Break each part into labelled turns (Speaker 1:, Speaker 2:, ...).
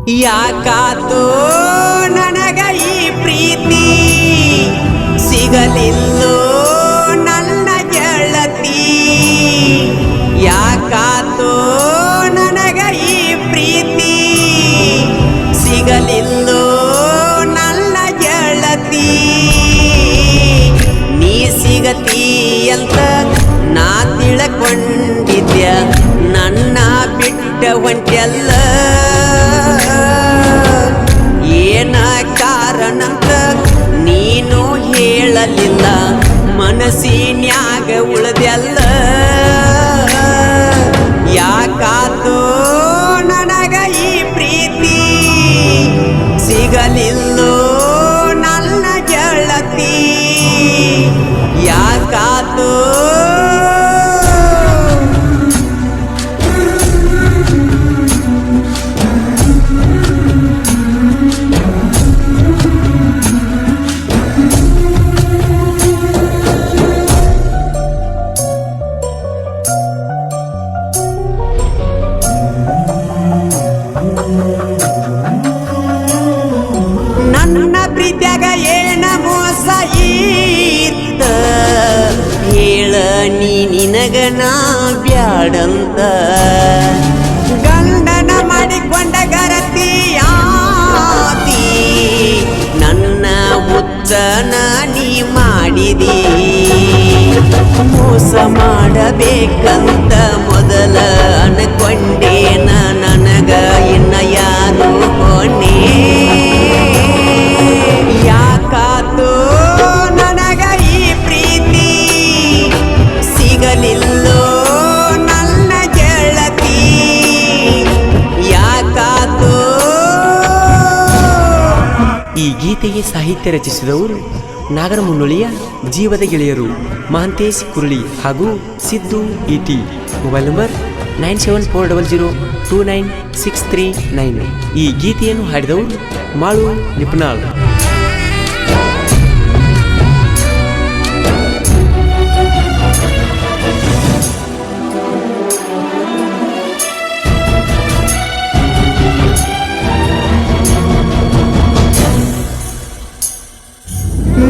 Speaker 1: ಯಾಕಾತೋ ನನಗ ಈ ಪ್ರೀತಿ ಸಿಗಲಿಲ್ಲೋ ನನ್ನ ಗೆಳತಿ ಯಾಕಾತೋ ನನಗ ಈ ಪ್ರೀತಿ ಸಿಗಲಿಲ್ಲೋ ನನ್ನ ಗೆಳತಿ ನೀ ಸಿಗತಿ ಅಂತ ನಾ ತಿಳ್ಕೊಂಡಿದ್ಯ ನನ್ನ ಬಿಟ್ಟ ಹೊಂಟೆಲ್ಲ ಏನ ಕಾರಣಂತ ನೀನು ಹೇಳಲಿಲ್ಲ ಮನಸ್ಸಿನ್ಯಾಗ ಉಳಿದೆಲ್ಲ ಯಾಕಾತೋ ನನಗ ಈ ಪ್ರೀತಿ ಸಿಗಲಿಲ್ಲೋ ನನ್ನ ಗೆಳತಿ ಯಾಕಾತೋ ನನ್ನ ಪ್ರೀತ್ಯಾಗ ಏನ ಮೋಸ ಈತ್ತ ಹೇಳ ನಿನಗ ನಾ ಬ್ಯಾಡಂತ ಗಂಡನ ಮಾಡಿಕೊಂಡ ಗರತಿಯಾತಿ ನನ್ನ ಹುಚ್ಚನ ನೀ ಮಾಡಿದಿ ಮೋಸ ಮಾಡಬೇಕಂತ ಮೊದಲ ಅನ್ಕೊಂಡೇನ ನನಗ ಇನ್ನ ಯಾರು ಕೊನೆ ಯಾಕಾತೋ ನನಗ ಈ ಪ್ರೀತಿ ಸಿಗಲಿಲ್ಲೋ ನನ್ನ ಗೆಳತಿ ಯಾಕಾತೋ.
Speaker 2: ಈ ಗೀತೆಗೆ ಸಾಹಿತ್ಯ ರಚಿಸಿದವರು ನಾಗರಮುನ್ನೊಳಿಯ ಜೀವದ ಗೆಳೆಯರು ಮಹಾಂತೇಶ್ ಕುರುಳಿ ಹಾಗೂ ಸಿದ್ದು ಇಟಿ. Mobile number 9740029639. ಈ ಗೀತೆಯನ್ನು ಹಾಡಿದವರು ಮಾಳು ನಿಪ್ನಾಳ್.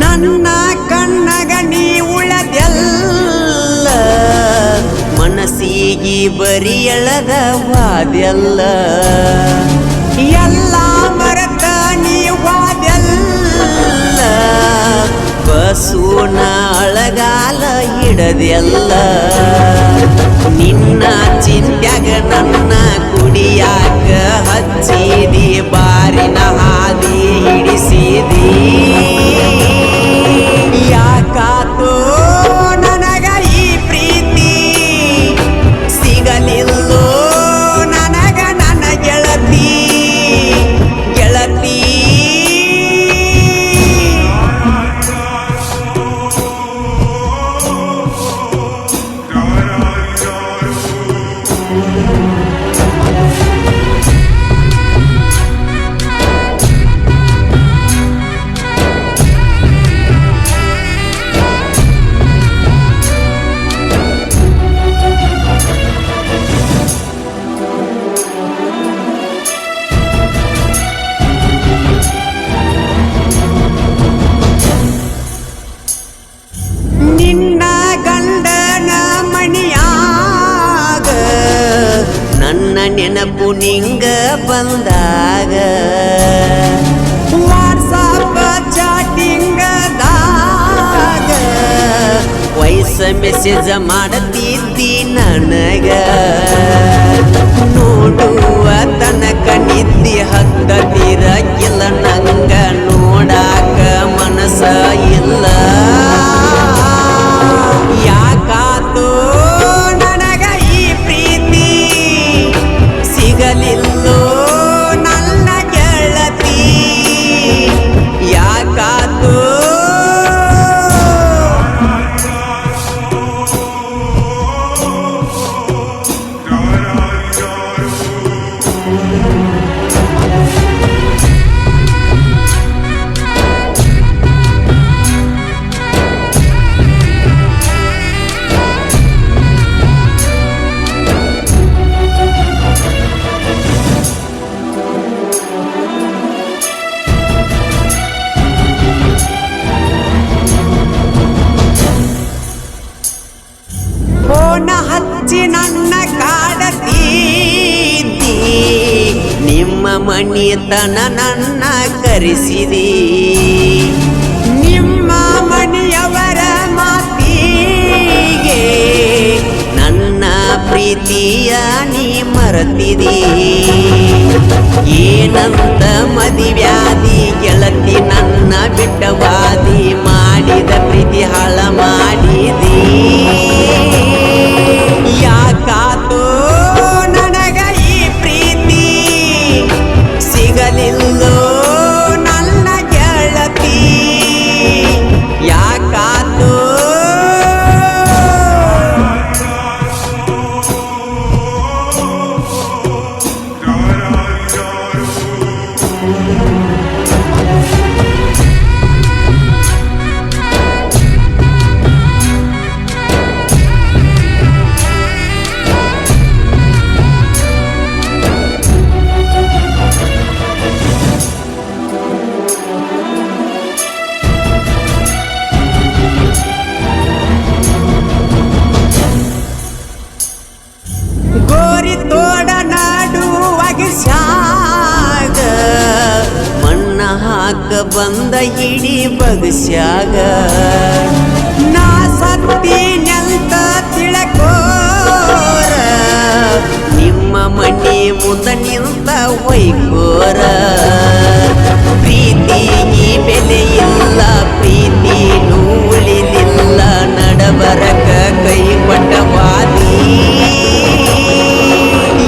Speaker 1: ನನ್ನ ಕಣ್ಣಗ ನೀ ಉಳದೆಲ್ಲ ಮನಸ್ಸಿಗೆ ಬರಿ ಎಳದವಾದೆಲ್ಲ ಎಲ್ಲ ಮರೆತ ನೀವಾದೆಲ್ಲ ಬಸೂನ ಅಳಗಾಲ ಹಿಡದೆಲ್ಲ ನಿನ್ನ ಚಿಂತ್ಯಾಗ ನನ್ನ ಕುಡಿಯಾಕ ಹಚ್ಚಿದಿ ಬಾರಿನ ಹಾದಿ ಹಿಡಿಸಿದಿ ಯಾಕಾತೋ ನನಗ ಈ ಪ್ರೀತಿ ಸಿಗಲಿಲ್ಲೋ ನನಗ ನನ್ನ ಗೆಳತಿ ಗೆಳತಿ ನಿನ್ನ ಗಂಡನ ಮಣಿಯಾಗ ನನ್ನ ನೆನಪು ನಿಂಗ ಬಂದಾಗ ವಾಟ್ಸಾಪ್ ಚಾಟಿಂಗದಾಗ ವಯಸ್ಸ ಮೆಸೇಜ್ ಮಾಡತಿದ್ದಿ ನನಗ ನೋಡುವ ತನಕ ನಿದ್ದೆ ಹತ್ತದಿರಗಿಲ್ಲ ನಂಗ ನೋಡಾಕ ಮನಸ ಇಲ್ಲ ಯಾಕಾತೋ ನನಗ ಈ ಪ್ರೀತಿ ಸಿಗಲಿಲ್ಲೋ ನನ್ನ ಗೆಳತಿ ಯಾಕಾತೋ. ಮಣಿತನ ನನ್ನ ಕರೆಸಿದಿ ನಿಮ್ಮ ಮನೆಯವರ ಮಾತಿಗೆ ನನ್ನ ಪ್ರೀತಿಯ ನೀ ಮರೆತಿದಿ ಏನಂತ ಮದಿವ್ಯಾದಿ ಗೆಳತಿ ನನ್ನ ಬಿಟ್ಟವಾದಿ ಮಾಡಿದ ಪ್ರೀತಿ ಹಾಳ ಮಾಡಿದಿ ಯಾಕಾತೋ ನನಗ ಈ ಪ್ರೀತಿ ಸಿಗಲಿಲ್ಲೋ ನನ್ನ ಗೆಳತಿ ಯಾಕಾತೋ ಗೋರಿ ತೋಡ ನಾಡುವಾಗ ಸ್ಯಾಗ ಮಣ್ಣ ಹಾಕ ಬಂದ ಹಿಡಿ ಬಗಸ್ಯಾಗ ನಾ ಸತ್ತಿ ನೆಲ್ತ ತಿಳಕೋರ ನಿಮ್ಮ ಮನೆ ಮುಂದ ನಿಂತ ವೈಕೋರ ಪ್ರೀತಿಗೆ ಬೆಲೆ ಇಲ್ಲ ಪ್ರೀತಿನೂ ಉಳಿಲಿಲ್ಲ ನಡಬರಕ ಕೈ ಕೊಟ್ಟವಾದಿ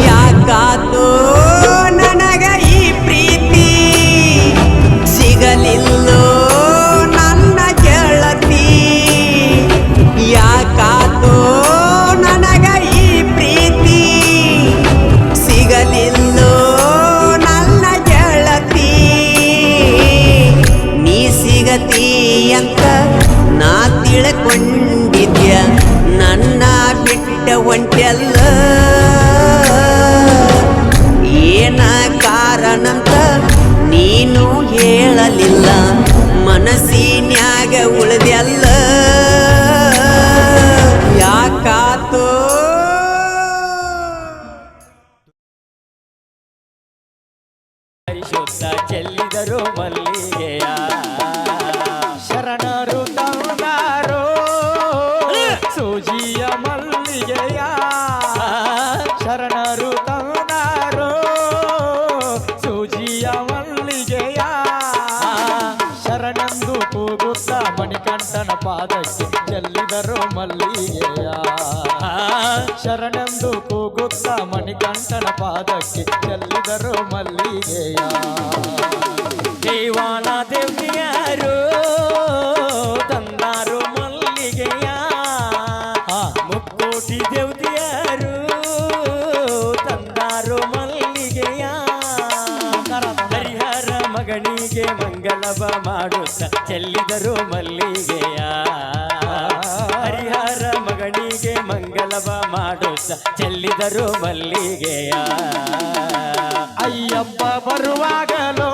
Speaker 1: ಯಾಕಾತೋ ನನಗ ಈ ಪ್ರೀತಿ ಸಿಗಲಿಲ್ಲೋ ನನ್ನ ಗೆಳತಿ ಯಾಕಾತೋ ನನಗ ಈ ಪ್ರೀತಿ ಸಿಗಲಿಲ್ಲೋ ನನ್ನ ಗೆಳತಿ ನೀ ಸಿಗತಿ ಅಂತ ನಾ ತಿಳ್ಕೊಂಡಿದ್ಯ ನನ್ನ ಬಿಟ್ಟ ಒಂಟೆಲ್ಲ ಏನ ಕಾರಣಂತ ನೀನು ಹೇಳಲಿಲ್ಲ ಮನಸ್ಸಿನ್ಯಾಗ ಉಳಿದೆಲ್ಲ ಯಾಕಾತೋ
Speaker 3: ಪರಿಶುದ್ಧ ಚೆಲ್ಲಿದರು ಮಲ್ಲಿಗೆಯ ಶರಣರು ತಂದಾರೋ ಸೂಜಿಯ ಮಲ್ಲಿಗೆಯ ಶರಣರು ತಂದಾರೋ ಸೂಜಿಯ ಮಲ್ಲಿಗೆಯ ಶರಣಂದು ಕೂಗುತ್ತ ಮಣಿಕಂಠನ ಪಾದಕ್ಕೆ ಚೆಲ್ಲಿದರು ಮಲ್ಲಿಗೆಯ ಶರಣಂದು ಕೂಗುತ್ತ ಮಣಿಕಂಠನ ಪಾದಕ್ಕೆ ಚೆಲ್ಲಿದರು ಮಲ್ಲಿಗೆಯ ದೇವಾನ ದೇವಿಯರು ತಂದಾರು ಮಲ್ಲಿಗೆಯ ಮುಕ್ಕೋಟಿ ದೇವತಿಯರು ತಂದಾರು ಮಲ್ಲಿಗೆಯ ಹರಿಹರ ಮಗನಿಗೆ ಮಂಗಲವ ಮಾಡುತ್ತ ಚೆಲ್ಲಿದರು ಮಲ್ಲಿಗೆಯ ಹರಿಹರ ಮಗನಿಗೆ ಮಂಗಲವ ಮಾಡುತ್ತ ಚೆಲ್ಲಿದರು ಮಲ್ಲಿಗೆಯ ಅಯ್ಯಪ್ಪ ಬರುವಾಗಲೋ